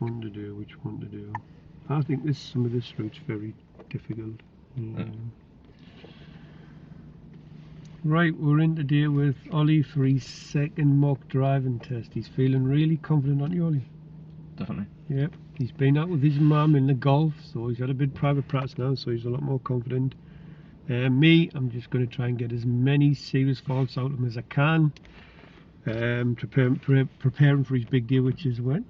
one to do? Which one to do? I think some of this route's very difficult. Right, we're in today with Ollie for his second mock driving test. He's feeling really confident, aren't you, Ollie? Definitely. Yep. He's been out with his mum in the golf, so he's had a bit of private practice now, so he's a lot more confident. Me, I'm just going to try and get as many serious faults out of him as I can. Preparing for his big day, which is when?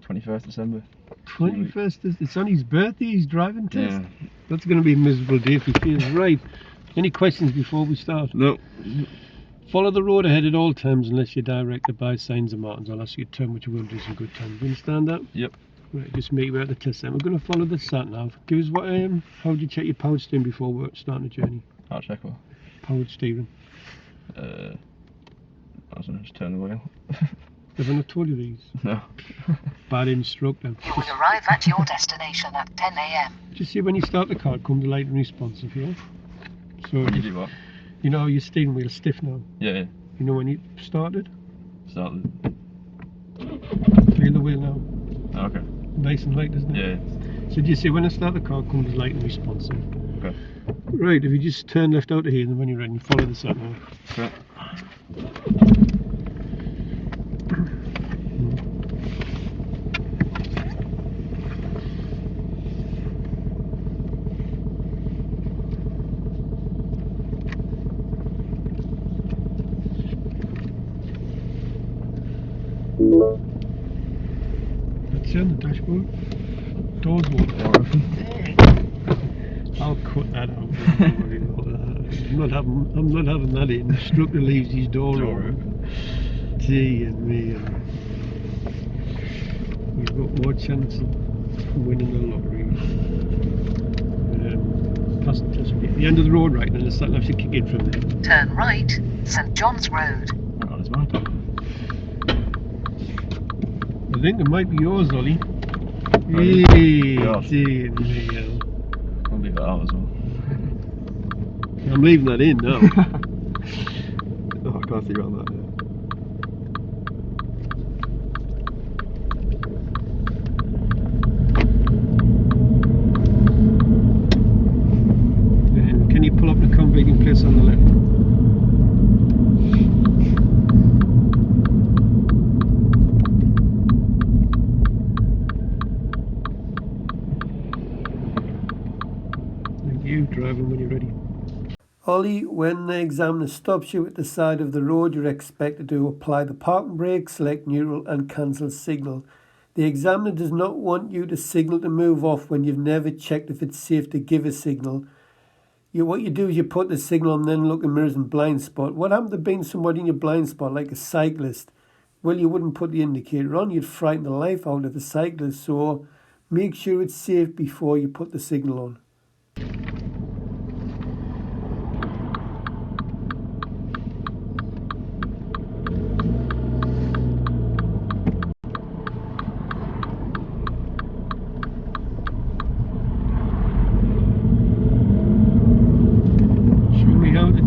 21st December. 21st, it's on his birthday, his driving test. Yeah. That's going to be a miserable day if he feels right. Any questions before we start? No. Follow the road ahead at all times unless you're directed by signs and markings. I'll ask you to turn, which will do some good times. Do you understand that? Yep. Right, just make you out the test then. We're going to follow the sat nav. Give us what, how do you check your power steering before we're starting the journey? I'll check what? Powered steering. I don't know, just turn the wheel. Have I not told you these? No. Bad instructor. You will arrive at your destination at 10 a.m. Just see when you start the car, it comes light and responsive, yeah? So When you do what? you know your steering wheel's stiff now. Yeah. You know when you started? Started. Feel the wheel now. Oh, okay. Nice and light, isn't it? Yeah. So just see when I start the car, it comes light and responsive. Okay. Right, if you just turn left out of here, and then when you're ready, you follow the sat nav. Okay. That's it on the dashboard. Doors won't open. I'll cut that out. Don't worry about that. I'm not having that in. The instructor leaves his door open. Gee and me. We've got more chance of winning the lottery. Passing test. The end of the road, right, and then the sat nav should kick in from there. Turn right, St John's Road. Oh, there's mine. I think it might be yours, Ollie. Really? Hey, Gosh. gee and me. I'll leave that out as well. I'm leaving that in now. Oh, I can't see around that. Can you pull up the conveying place on the left? Thank you, driving when you're ready. Ollie, when the examiner stops you at the side of the road, you're expected to apply the parking brake, select neutral and cancel signal. The examiner does not want you to signal to move off when you've never checked if it's safe to give a signal. What you do is you put the signal on and then look in mirrors and blind spot. What happened to being somebody in your blind spot, like a cyclist? Well, you wouldn't put the indicator on, you'd frighten the life out of the cyclist. So make sure it's safe before you put the signal on.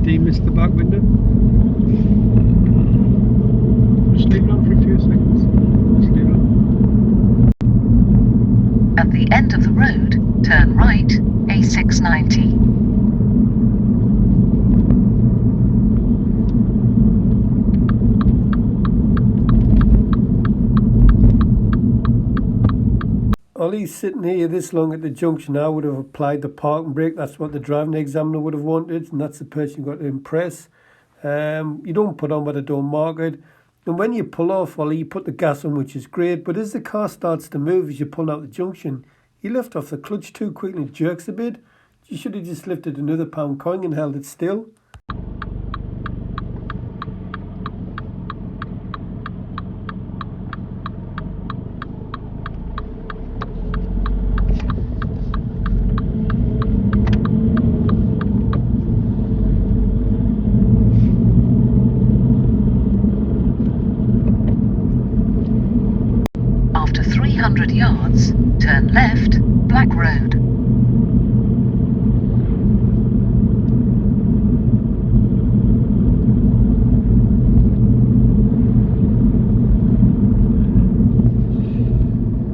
Demist the back window. Just leave it on for a few seconds. Just leave it on. At the end of the road, turn right, A690. Ollie's sitting here this long at the junction. I would have applied the parking brake. That's what the driving examiner would have wanted, and that's the person you've got to impress. You don't put on what I don't mark it. And when you pull off, Ollie, you put the gas on, which is great. But as the car starts to move, as you pull out the junction, you lift off the clutch too quickly and it jerks a bit. You should have just lifted another pound coin and held it still. After 300 yards, turn left, Black Road.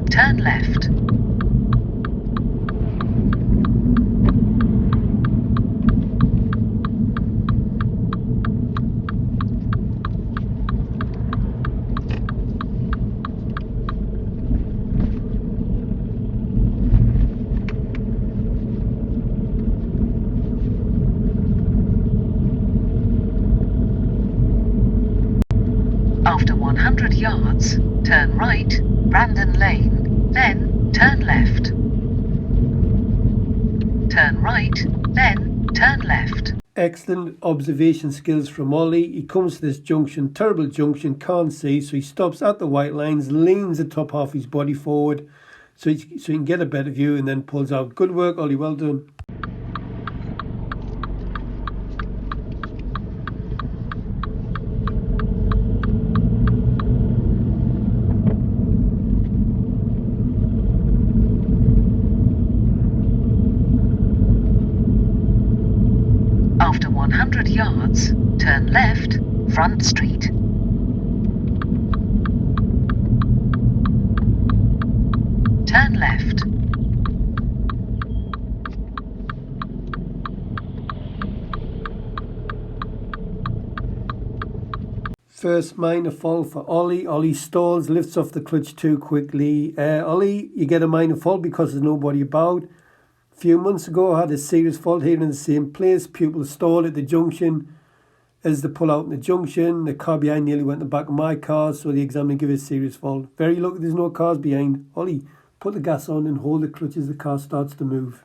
Turn turn left. After 100 yards, turn right, Brandon Lane, then turn left. Turn right, then turn left. Excellent observation skills from Ollie. He comes to this junction, terrible junction, can't see, so he stops at the white lines, leans the top half of his body forward so he can get a better view, and then pulls out. Good work, Ollie, well done. After 100 yards, turn left, Front Street. Turn left. First minor fault for Ollie. Ollie stalls, lifts off the clutch too quickly. Ollie, you get a minor fault because there's nobody about. A few months ago, I had a serious fault here in the same place. Pupils stalled at the junction. As they pull out in the junction, the car behind nearly went in the back of my car, so the examiner gave a serious fault. Very lucky there's no cars behind. Ollie, put the gas on and hold the clutch as the car starts to move.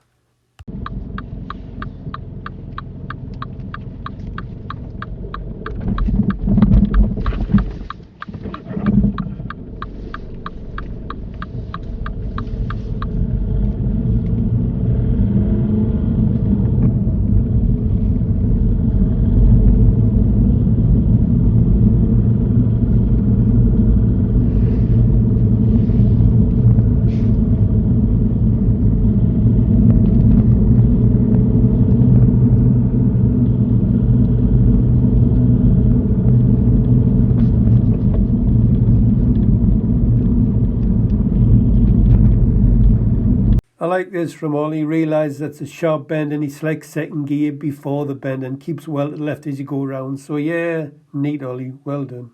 I like this from Ollie. Realises that's a sharp bend and he selects second gear before the bend and keeps well to the left as you go around. So yeah, neat Ollie, well done.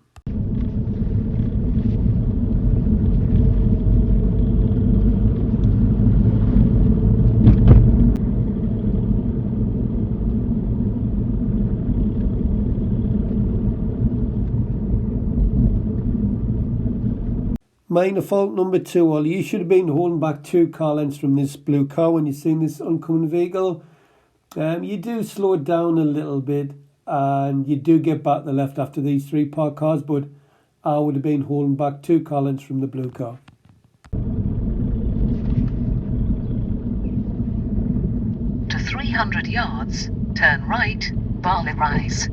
Minor fault number 2, Ollie. You should have been holding back 2 car lengths from this blue car when you've seen this oncoming vehicle. You do slow it down a little bit and you do get back to the left after these 3 parked cars, but I would have been holding back 2 car lengths from the blue car. To 300 yards, turn right, Barley Rise.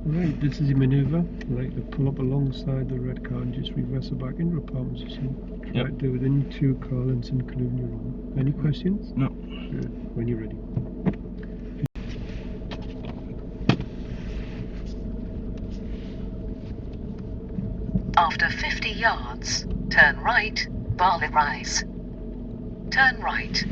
Right, this is your manoeuvre. Like to pull up alongside the red car and just reverse it back into a park position. Try to do within 2 car lengths, including your own. Any questions? No. Good. When you're ready. After 50 yards, turn right, Barley Rise. Turn right.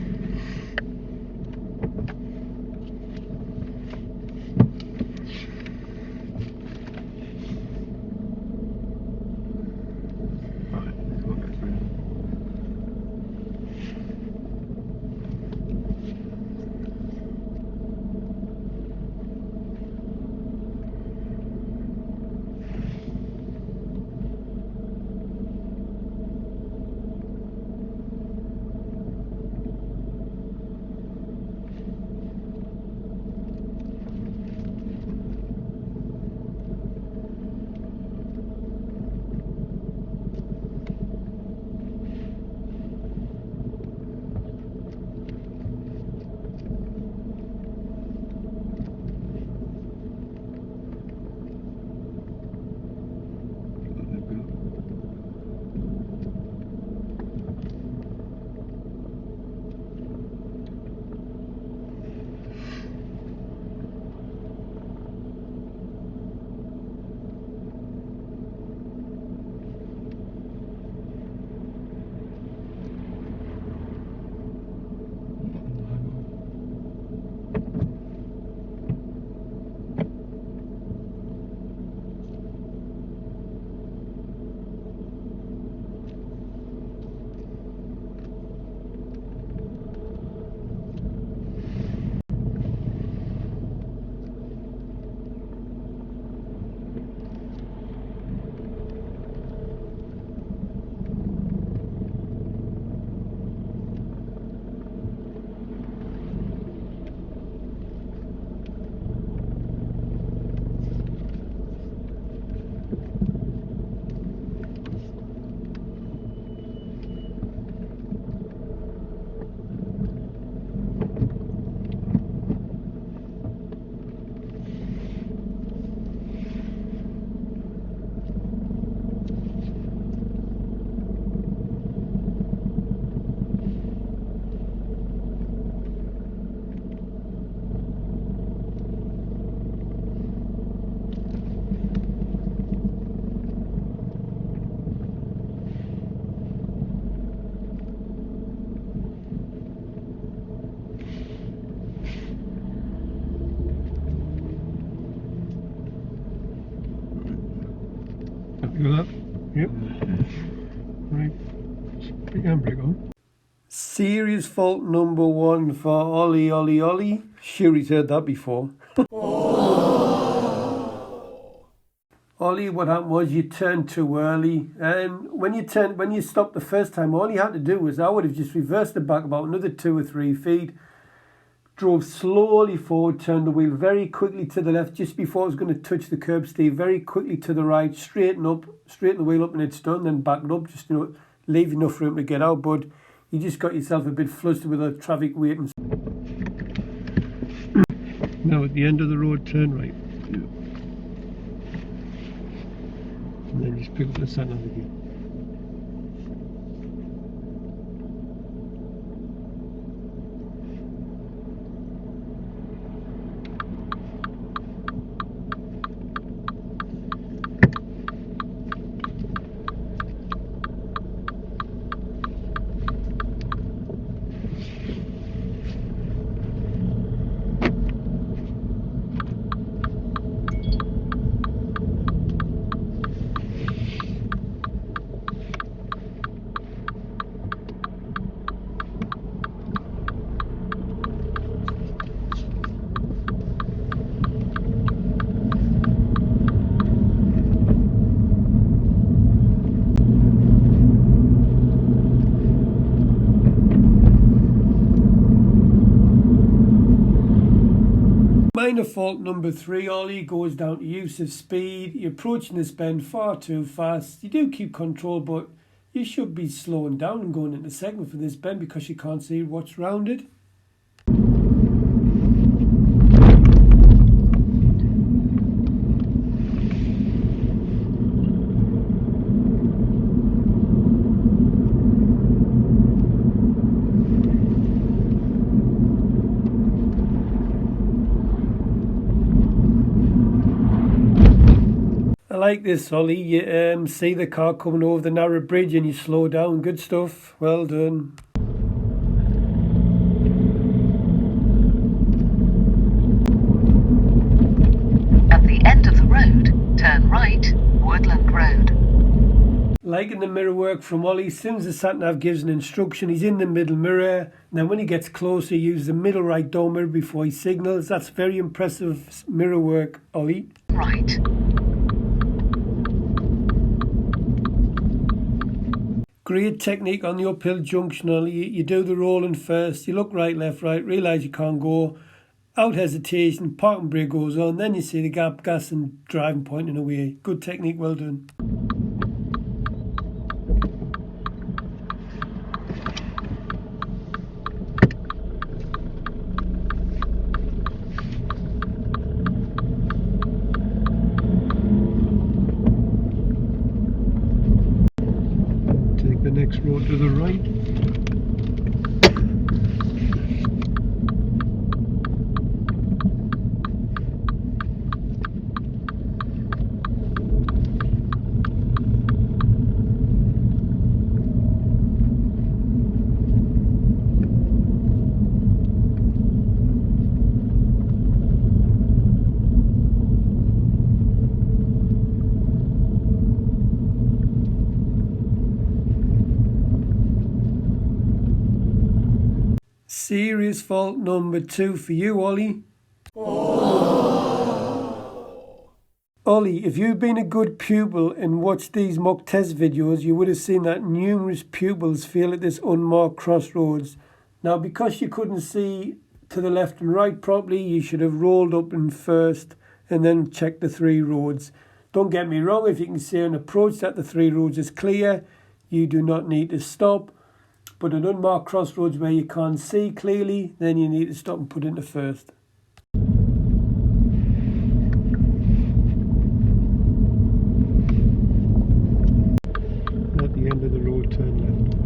You got that? Yep. Right. Put your handbrake on. Serious fault number 1 for Ollie. Sure, he's heard that before. Ollie, what happened was you turned too early, and when you stopped the first time, all you had to do was, I would have just reversed it back about another 2 or 3 feet, drove slowly forward, turned the wheel very quickly to the left just before it was going to touch the curb, stay very quickly to the right, straighten the wheel up, and it's done. Then back it up, just leave enough room to get out. But you just got yourself a bit flustered with the traffic waiting. Now at the end of the road, turn right. And then just pick up the sat nav again. Minor fault number 3, Ollie, goes down to use of speed. You're approaching this bend far too fast. You do keep control, but you should be slowing down and going into segment for this bend because you can't see what's round it. I like this, Ollie. You see the car coming over the narrow bridge and you slow down. Good stuff. Well done. At the end of the road, turn right, Woodland Road. Liking the mirror work from Ollie. As soon as the sat-nav gives an instruction, he's in the middle mirror. And then when he gets closer, he uses the middle right door mirror before he signals. That's very impressive mirror work, Ollie. Right. Great technique on the uphill junction, Ollie. You do the rolling first. You look right, left, right. Realise you can't go. Out hesitation, parking brake goes on. Then you see the gap, gas and driving pointing away. Good technique, well done. The next road to the right. Serious fault number 2 for you, Ollie. Ollie, if you'd been a good pupil and watched these mock test videos, you would have seen that numerous pupils fail at this unmarked crossroads. Now, because you couldn't see to the left and right properly, you should have rolled up in first and then checked the 3 roads. Don't get me wrong, if you can see an approach that the 3 roads is clear, you do not need to stop. But an unmarked crossroads where you can't see clearly, then you need to stop and put into first. At the end of the road, turn left.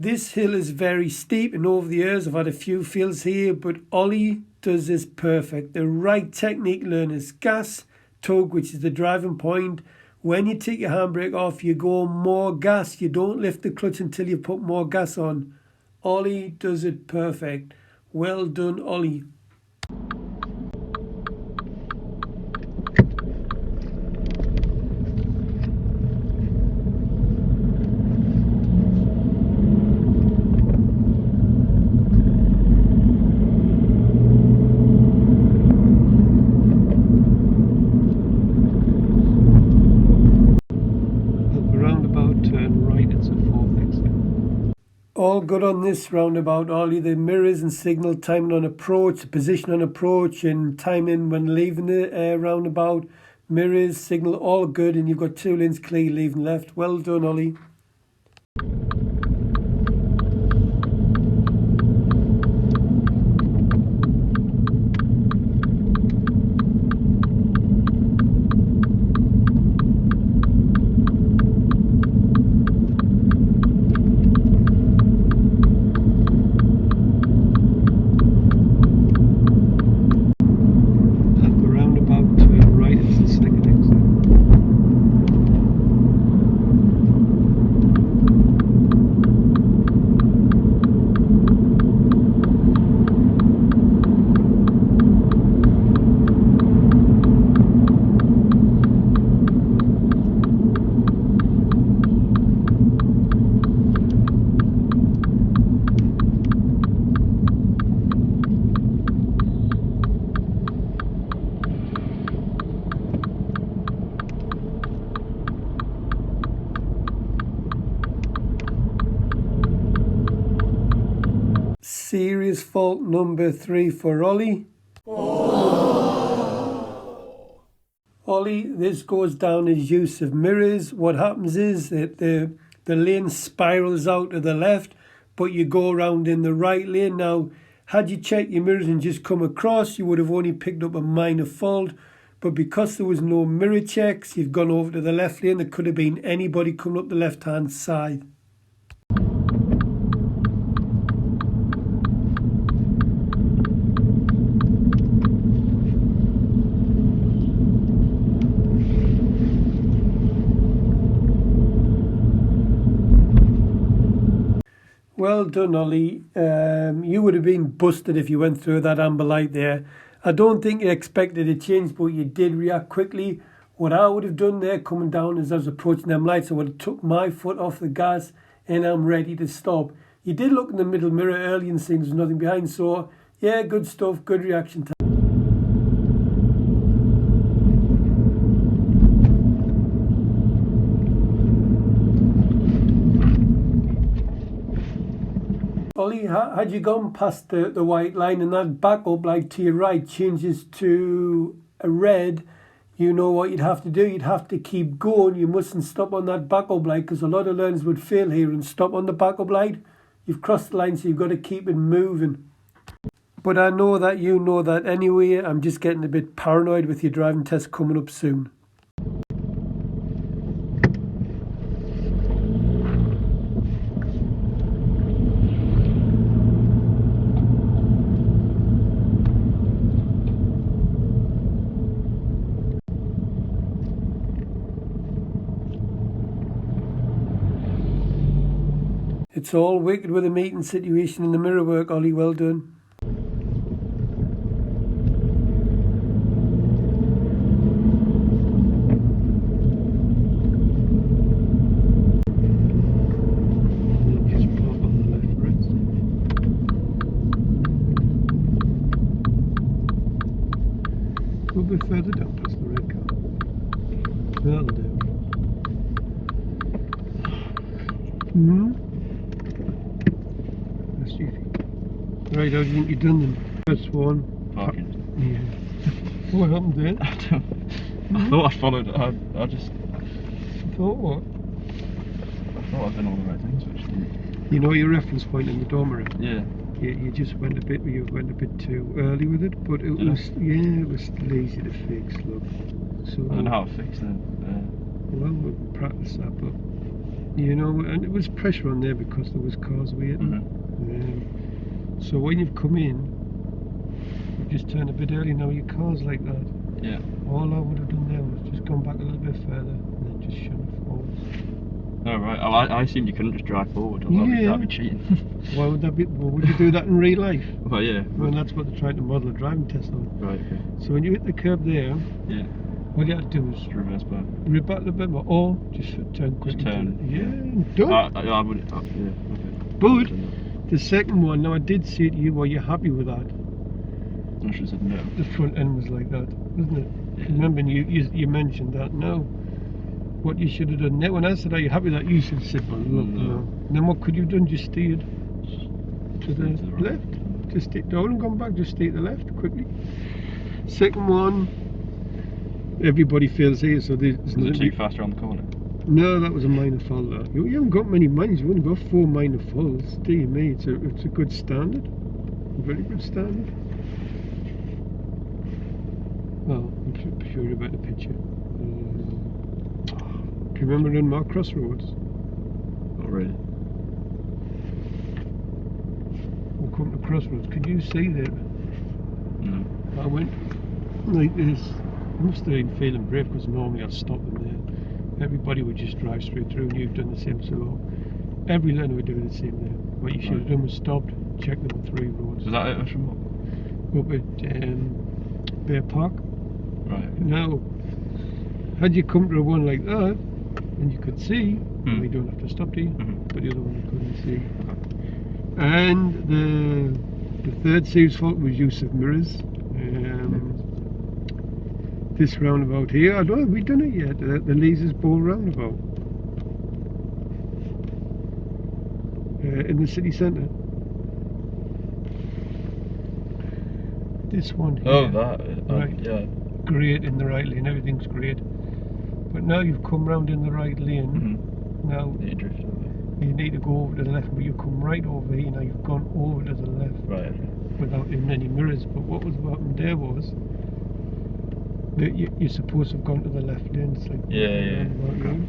This hill is very steep, and over the years I've had a few fills here, but Ollie does this perfect. The right technique learners: gas, tug, which is the driving point, when you take your handbrake off, you go more gas. You don't lift the clutch until you put more gas on. Ollie does it perfect. Well done, Ollie. All good on this roundabout, Ollie. The mirrors and signal, timing on approach, position on approach, and timing when leaving the roundabout. Mirrors, signal, all good, and you've got 2 lanes clear leaving left. Well done, Ollie. Serious fault number 3 for Ollie. Ollie, this goes down as use of mirrors. What happens is that the lane spirals out to the left, but you go around in the right lane. Now, had you checked your mirrors and just come across, you would have only picked up a minor fault. But because there was no mirror checks, you've gone over to the left lane. There could have been anybody coming up the left-hand side. Well done, Ollie. You would have been busted if you went through that amber light there. I don't think you expected a change, but you did react quickly. What I would have done there coming down as I was approaching them lights, I would have took my foot off the gas and I'm ready to stop. You did look in the middle mirror early and seen there's nothing behind, so yeah, good stuff, good reaction time. Ollie, had you gone past the white line and that backup light to your right changes to a red, you know what you'd have to do. You'd have to keep going. You mustn't stop on that backup light because a lot of learners would fail here and stop on the backup light. You've crossed the line, so you've got to keep it moving. But I know that you know that anyway. I'm just getting a bit paranoid with your driving test coming up soon. It's all wicked with a meeting situation in the mirror work, Ollie. Well done. Just pop on the left, right. A little bit further down past the red car. That'll do. Right, how do you think you've done them? First one. Parking. Yeah. What happened there? I thought I followed. I just Thought what? I thought I'd done all the right things, actually. You know your reference point in the door mirror? Yeah. You just went a bit too early with it, but it was lazy to fix, look. So I don't know how to fix it. well, we'll practice that, but you know, and it was pressure on there because there was cars waiting. So when you've come in, you just turn a bit early. Now your car's like that. Yeah. All I would have done there was just gone back a little bit further and then just shouldn't have falls. Oh, right. Oh, I assumed you couldn't just drive forward. Or that'd be cheating. Why would that be? Well, would you do that in real life? Well, yeah. Well, that's what they're trying to model a driving test on. Right, okay. So when you hit the curb there, Yeah. all you have to do is Just reverse back. reback a bit more, or just turn quick. Just turn. Yeah, and done. I would. Yeah, okay. But the second one, now I did say to you, were you happy with that? I should have said no. The front end was like that, wasn't it? Yeah. Remember, you mentioned that. No. What you should have done. Now, when I said, are you happy with that? You should have said, well, look, no. Then what could you have done? Just steered to the right. left. Just stay, don't come back, just stay to the left quickly. Second one, everybody fails here, so there's Was it too fast around the corner? No, that was a minor fault there. You haven't got many minors, you've only got 4 minor faults. Dear me, it's a good standard. A very good standard. Well, I'm sure about the picture. Do you remember Unmarked Crossroads? Not really. We'll come to Crossroads. Could you see that? No. I went like this. I must have been feeling brave because normally I'd stop them there. Everybody would just drive straight through, and you've done the same. So every learner would do the same there. What you should have done was stopped, checked them on 3 roads. Was that it from what? Up at Bear Park. Right. Now, had you come to one like that, and you could see, well, you don't have to stop, do you? But the other one you couldn't see. And the third serious fault was use of mirrors. This roundabout here, I don't know, have we done it yet? The Lees's Bowl roundabout in the city centre. This one here. Oh, that. Right. Yeah. Great in the right lane, everything's great. But now you've come round in the right lane. Now Yeah, drift over. you need to go over to the left, but you come right over here. Now you've gone over to the left Right. without even any mirrors. But what was happened there was that you're supposed to have gone to the left lane. It's like Yeah. roundabout, you know?